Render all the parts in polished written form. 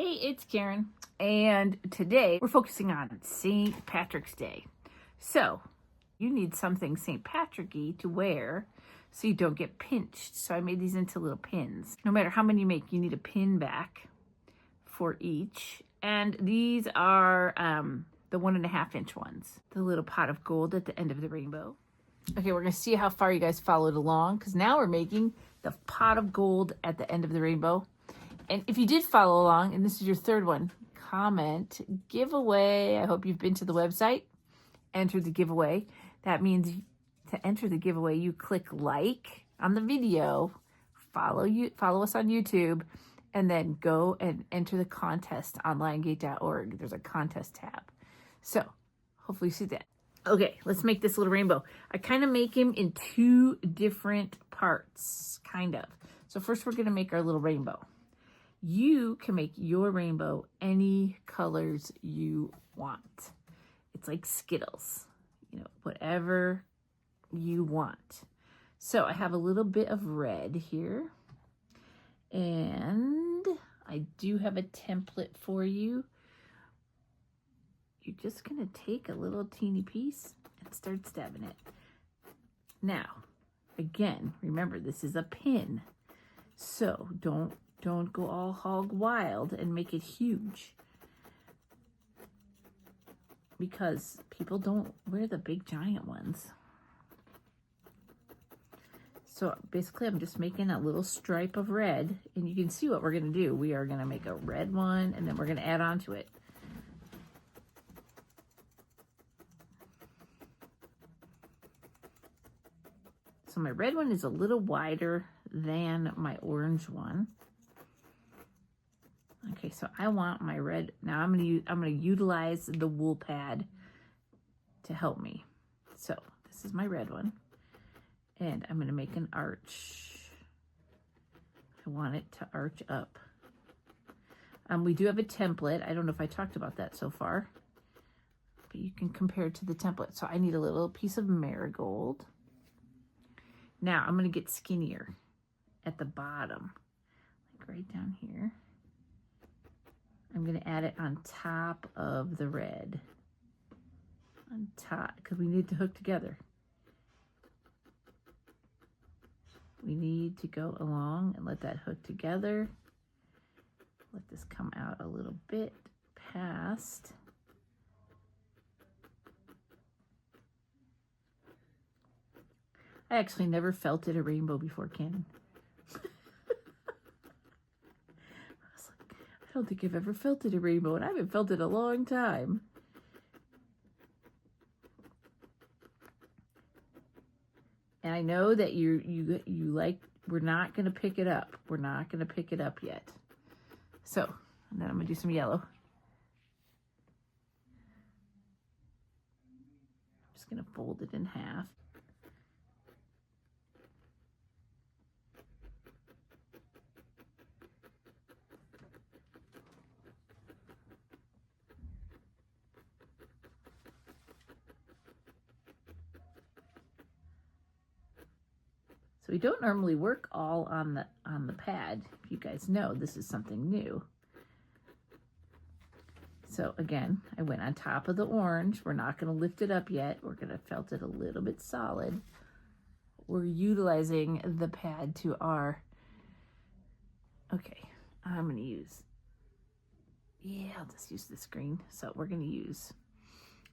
Hey, it's Karen, and today we're focusing on St. Patrick's Day. So, you need something St. Patrick-y to wear so you don't get pinched. So I made these into little pins. No matter how many you make, you need a pin back for each. And these are the 1.5 inch ones. The little pot of gold at the end of the rainbow. Okay, we're gonna see how far you guys followed along, because now we're making the pot of gold at the end of the rainbow. And if you did follow along, and this is your third one, comment, giveaway. I hope you've been to the website, entered the giveaway. That means to enter the giveaway, you click like on the video, follow us on YouTube, and then go and enter the contest on liongate.org. There's a contest tab. So hopefully you see that. Okay, let's make this little rainbow. I kind of make him in two different parts, kind of. So first we're gonna make our little rainbow. You can make your rainbow any colors you want. It's like Skittles, whatever you want. So I have a little bit of red here, and I do have a template for you. You're just gonna take a little teeny piece and start stabbing it. Now, again, remember this is a pin, so don't go all hog wild and make it huge, because people don't wear the big giant ones. So basically I'm just making a little stripe of red, and you can see what we're gonna do. We are gonna make a red one, and then we're gonna add on to it. So my red one is a little wider than my orange one. Okay, so I want my red. Now I'm gonna utilize the wool pad to help me. So this is my red one, and I'm gonna make an arch. I want it to arch up. We do have a template. I don't know if I talked about that so far, but you can compare it to the template. So I need a little piece of marigold. Now I'm gonna get skinnier at the bottom, like right down here. I'm gonna add it on top of the red. On top, because we need to hook together. We need to go along and let that hook together. Let this come out a little bit past. I actually never felted a rainbow before, Ken. I don't think I've ever felted a rainbow, and I haven't felted a long time. And I know that you like, we're not gonna pick it up. We're not gonna pick it up yet. So, and then I'm gonna do some yellow. I'm just gonna fold it in half. So we don't normally work all on the pad. If you guys know, this is something new. So again, I went on top of the orange. We're not going to lift it up yet. We're going to felt it a little bit solid. We're utilizing the pad to our, okay, I'm going to use, I'll just use this green. So we're going to use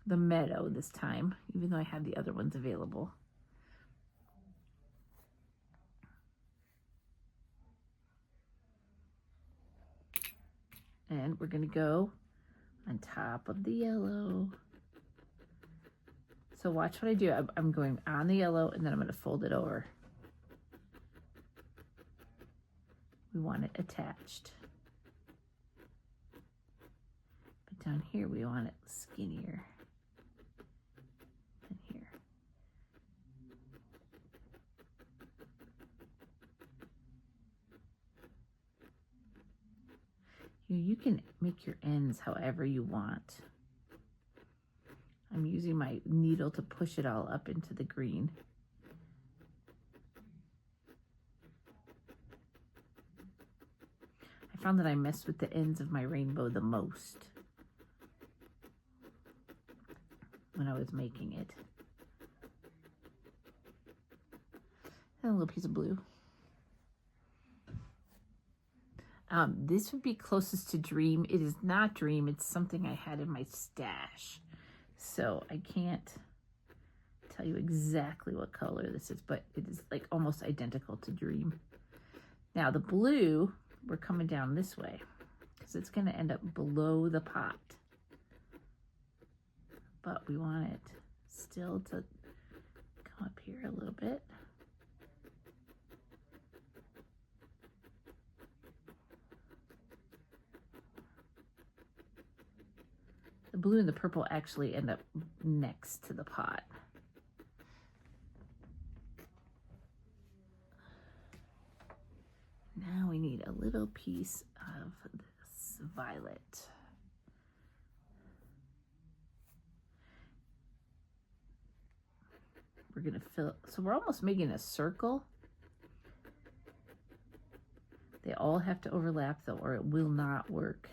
the meadow this time, even though I have the other ones available. And we're gonna go on top of the yellow. So watch what I do. I'm going on the yellow, and then I'm gonna fold it over. We want it attached. But down here, we want it skinnier than here. You can make your ends however you want. I'm using my needle to push it all up into the green. I found that I messed with the ends of my rainbow the most when I was making it. And a little piece of blue. This would be closest to Dream. It is not Dream. It's something I had in my stash. So I can't tell you exactly what color this is, but it is like almost identical to Dream. Now the blue, we're coming down this way because it's going to end up below the pot. But we want it still to come up here a little bit. The blue and the purple actually end up next to the pot. Now we need a little piece of this violet. We're going to fill, so we're almost making a circle. They all have to overlap though, or it will not work.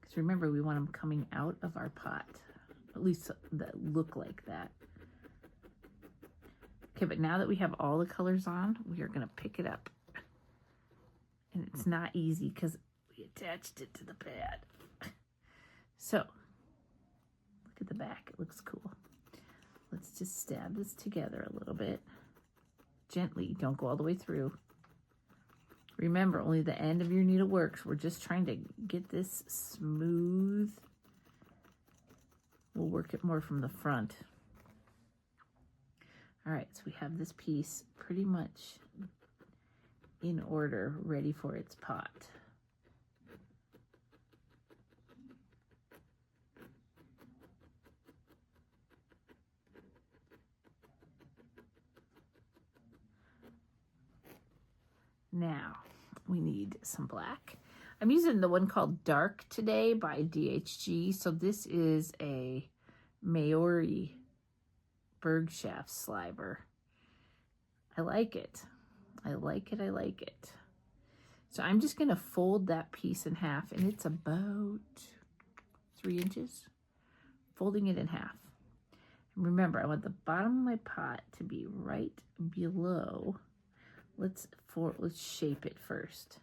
Because remember, we want them coming out of our pot, at least that look like that. Okay, but now that we have all the colors on, we are going to pick it up. And it's not easy because we attached it to the pad. So, look at the back. It looks cool. Let's just stab this together a little bit. Gently. Don't go all the way through. Remember, only the end of your needle works. We're just trying to get this smooth. We'll work it more from the front. All right, so we have this piece pretty much in order, ready for its pot. Now, we need some black. I'm using the one called Dark today by DHG. So this is a Maori Bergschaft sliver. I like it. I like it. I like it. So I'm just going to fold that piece in half, and it's about 3 inches. Folding it in half. And remember, I want the bottom of my pot to be right below. Let's shape it first.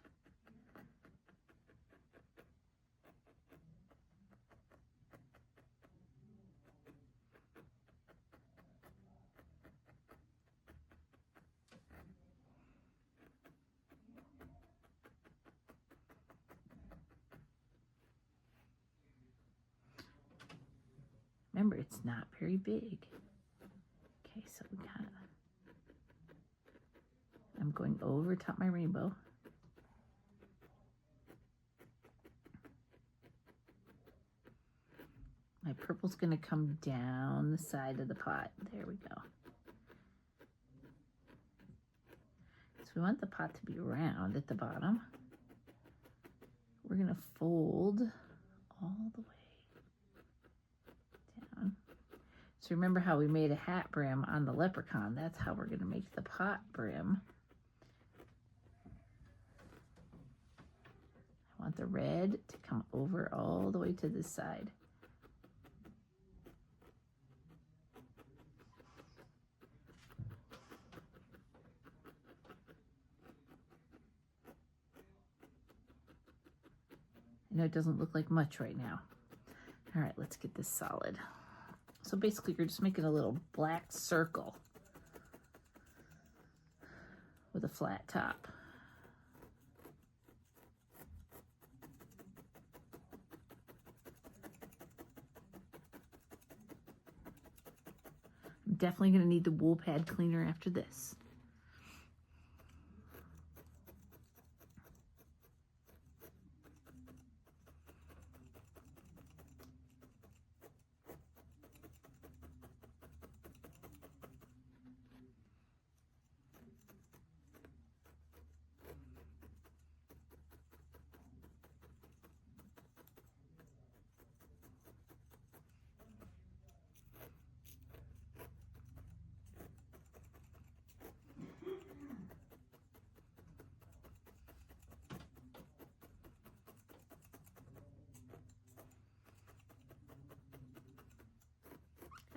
Remember, it's not very big. Okay, so we got, I'm going over top my rainbow. My purple's going to come down the side of the pot. There we go. So we want the pot to be round at the bottom. We're going to fold all the way down. So remember how we made a hat brim on the leprechaun? That's how we're going to make the pot brim. I want the red to come over all the way to this side. I know it doesn't look like much right now. All right, let's get this solid. So basically, you're just making a little black circle with a flat top. I'm definitely going to need the wool pad cleaner after this.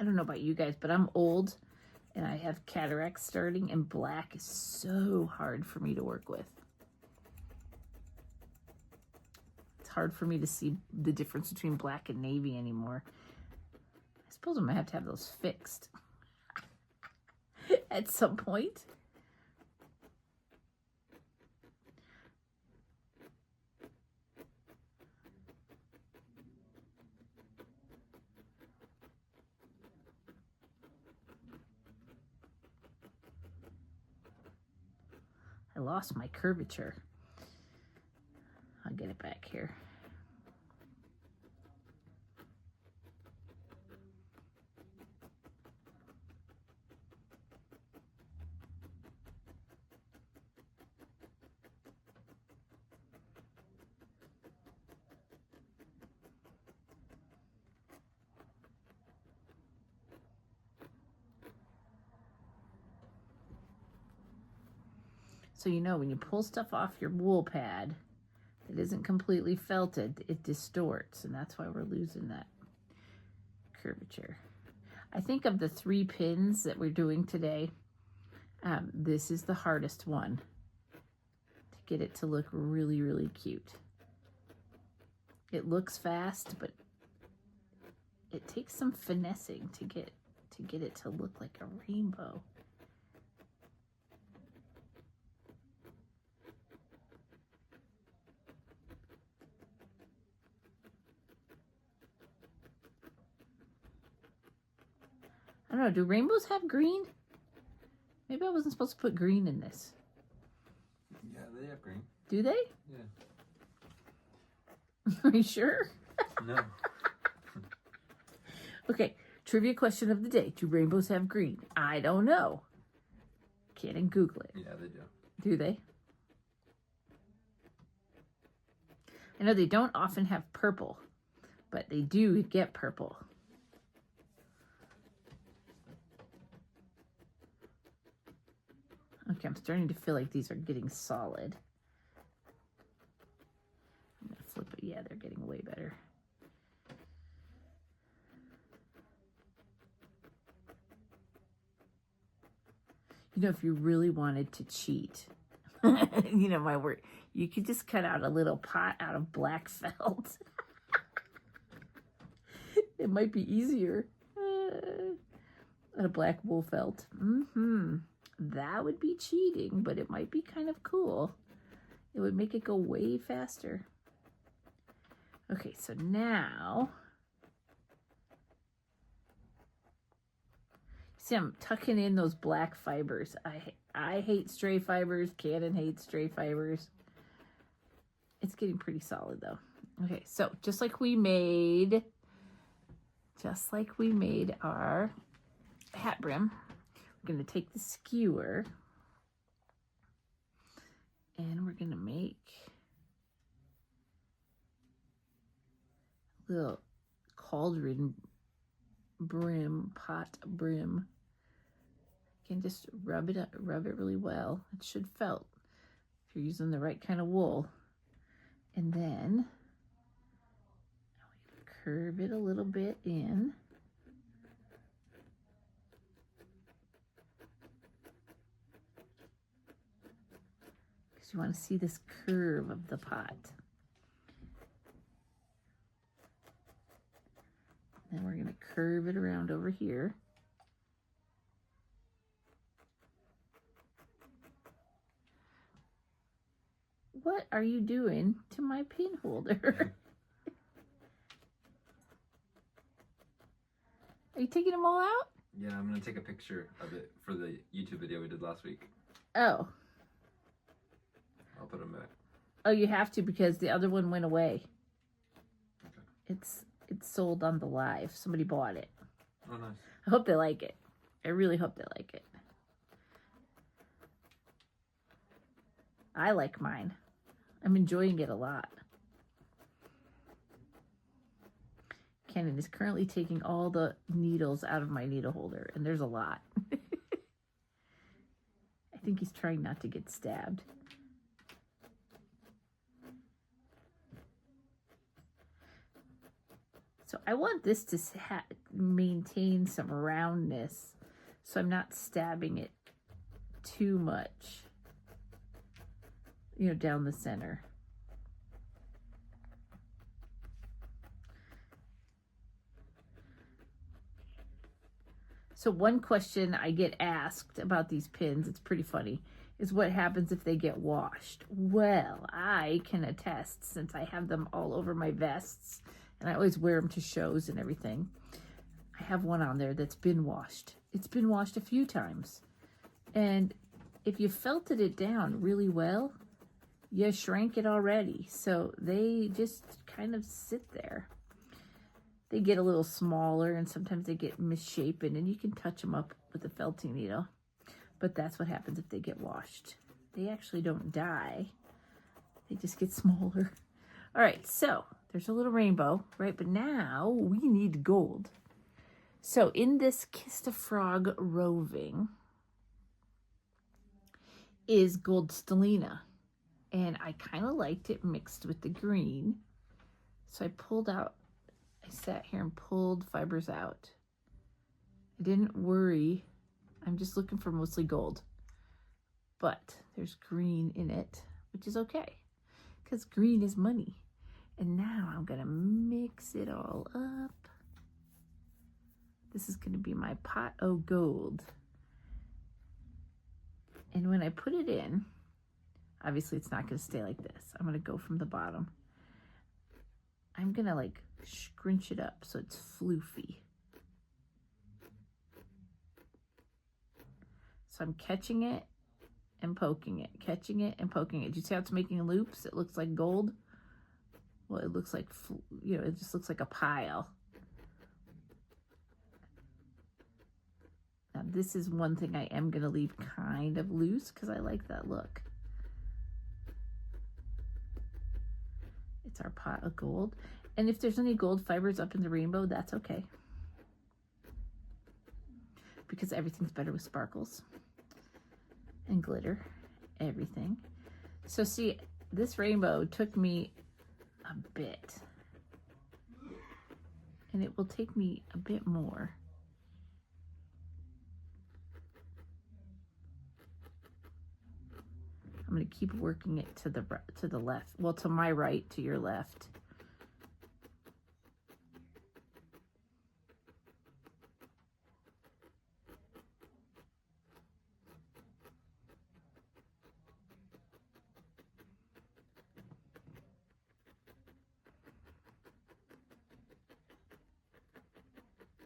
I don't know about you guys, but I'm old and I have cataracts starting, and black is so hard for me to work with. It's hard for me to see the difference between black and navy anymore. I suppose I might have to have those fixed at some point. I lost my curvature. I'll get it back here. So you know, when you pull stuff off your wool pad that isn't completely felted, it distorts, and that's why we're losing that curvature. I think of the 3 pins that we're doing today, this is the hardest one to get it to look really, really cute. It looks fast, but it takes some finessing to get it to look like a rainbow. I don't know, do rainbows have green? Maybe I wasn't supposed to put green in this. Yeah, they have green. Do they? Yeah. Are you sure? No. Okay, trivia question of the day. Do rainbows have green? I don't know. Can't Google it. Yeah, they do. Do they? I know they don't often have purple, but they do get purple. Okay, I'm starting to feel like these are getting solid. I'm gonna flip it. Yeah, they're getting way better. You know, if you really wanted to cheat, you know my word, you could just cut out a little pot out of black felt. It might be easier. A black wool felt. That would be cheating, but it might be kind of cool. It would make it go way faster. Okay, so now, see, I'm tucking in those black fibers. I hate stray fibers. Cannon hates stray fibers. It's getting pretty solid though. Okay, so just like we made our hat brim, we're going to take the skewer and we're going to make a little cauldron brim, pot brim. You can just rub it really well. It should felt if you're using the right kind of wool. And then curve it a little bit in. You want to see this curve of the pot. Then we're going to curve it around over here. What are you doing to my pin holder? Are you taking them all out? Yeah, I'm going to take a picture of it for the YouTube video we did last week. Oh. I'll put them back. Oh, you have to because the other one went away. Okay. It's sold on the live. Somebody bought it. Oh, nice. I hope they like it. I really hope they like it. I like mine. I'm enjoying it a lot. Cannon is currently taking all the needles out of my needle holder, and there's a lot. I think he's trying not to get stabbed. So I want this to maintain some roundness, so I'm not stabbing it too much, down the center. So one question I get asked about these pins, it's pretty funny, is what happens if they get washed? Well, I can attest, since I have them all over my vests, and I always wear them to shows and everything. I have one on there that's been washed. It's been washed a few times. And if you felted it down really well, you shrank it already. So they just kind of sit there. They get a little smaller, and sometimes they get misshapen, and you can touch them up with a felting needle. But that's what happens if they get washed. They actually don't die. They just get smaller. All right, so there's a little rainbow, right? But now we need gold. So in this Kissed a Frog Roving is gold stellina. And I kind of liked it mixed with the green. So I sat here and pulled fibers out. I didn't worry. I'm just looking for mostly gold. But there's green in it, which is okay, because green is money. And now I'm going to mix it all up. This is going to be my pot of gold. And when I put it in, obviously it's not going to stay like this. I'm going to go from the bottom. I'm going to like scrunch it up so it's floofy. So I'm catching it and poking it, catching it and poking it. Do you see how it's making loops? It looks like gold. Well, it looks like, it just looks like a pile. Now this is one thing I am going to leave kind of loose because I like that look. It's our pot of gold. And if there's any gold fibers up in the rainbow, that's okay. Because everything's better with sparkles and glitter, everything. So see, this rainbow took me a bit. And it will take me a bit more. I'm going to keep working it to the left. Well, to my right, to your left.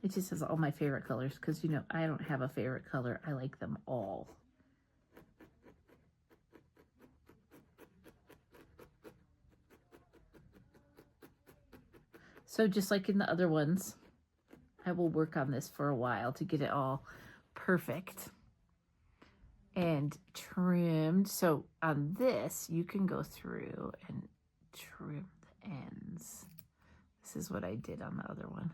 It just has all my favorite colors because, I don't have a favorite color. I like them all. So just like in the other ones, I will work on this for a while to get it all perfect and trimmed. So on this, you can go through and trim the ends. This is what I did on the other one,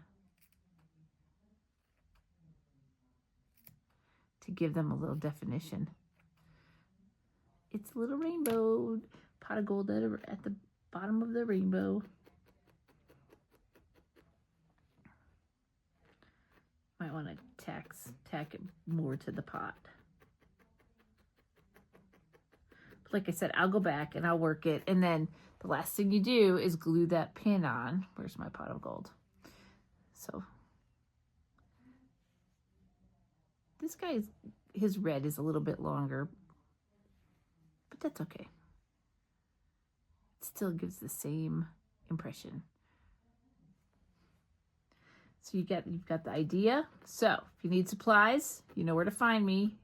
to give them a little definition. It's a little rainbow, pot of gold at the bottom of the rainbow. Might want to tack it more to the pot. But like I said, I'll go back and I'll work it. And then the last thing you do is glue that pin on. Where's my pot of gold? So this guy, his red is a little bit longer, but that's okay. It still gives the same impression. So you've got the idea. So if you need supplies, you know where to find me.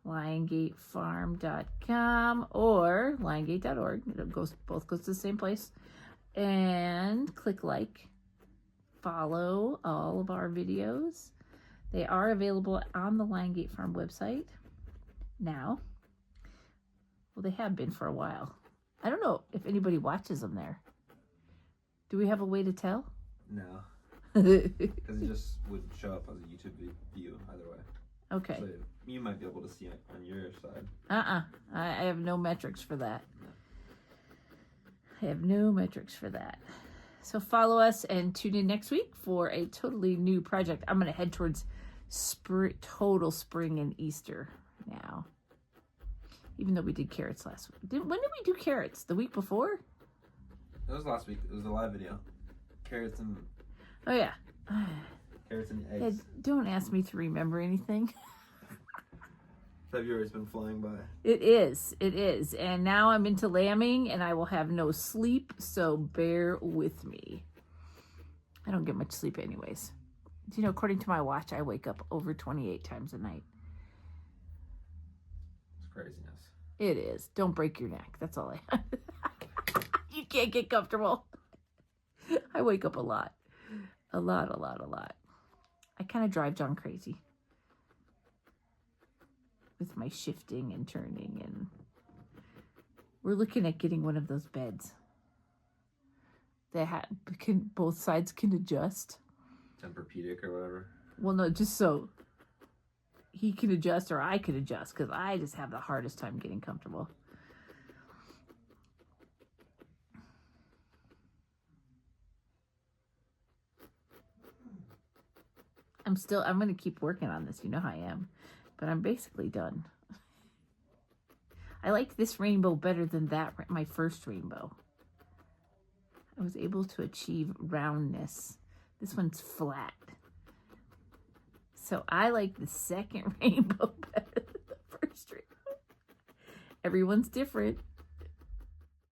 LiongateFarm.com or liongate.org. Both goes to the same place. And click like. Follow all of our videos. They are available on the Liongate Farm website now. Well, they have been for a while. I don't know if anybody watches them there. Do we have a way to tell? No. Because it just would show up as a YouTube view either way. Okay. So you might be able to see it on your side. I have no metrics for that. I have no metrics for that. So follow us and tune in next week for a totally new project. I'm going to head towards total spring and Easter now. Even though we did carrots last week. When did we do carrots? The week before? It was last week. It was a live video. Carrots and... Oh, yeah. Carrots and eggs. Yeah, don't ask me to remember anything. February's been flying by. It is. It is. And now I'm into lambing and I will have no sleep, so bear with me. I don't get much sleep anyways. You know, according to my watch, I wake up over 28 times a night. It's craziness. It is. Don't break your neck. That's all I have. You can't get comfortable. I wake up a lot. A lot. I kind of drive John crazy. With my shifting and turning, and we're looking at getting one of those beds that both sides can adjust. Tempur-Pedic or whatever. Well, no, just so he can adjust or I can adjust, because I just have the hardest time getting comfortable. I'm going to keep working on this. You know how I am. But I'm basically done. I like this rainbow better than my first rainbow. I was able to achieve roundness. This one's flat. So I like the second rainbow better than the first rainbow. Everyone's different.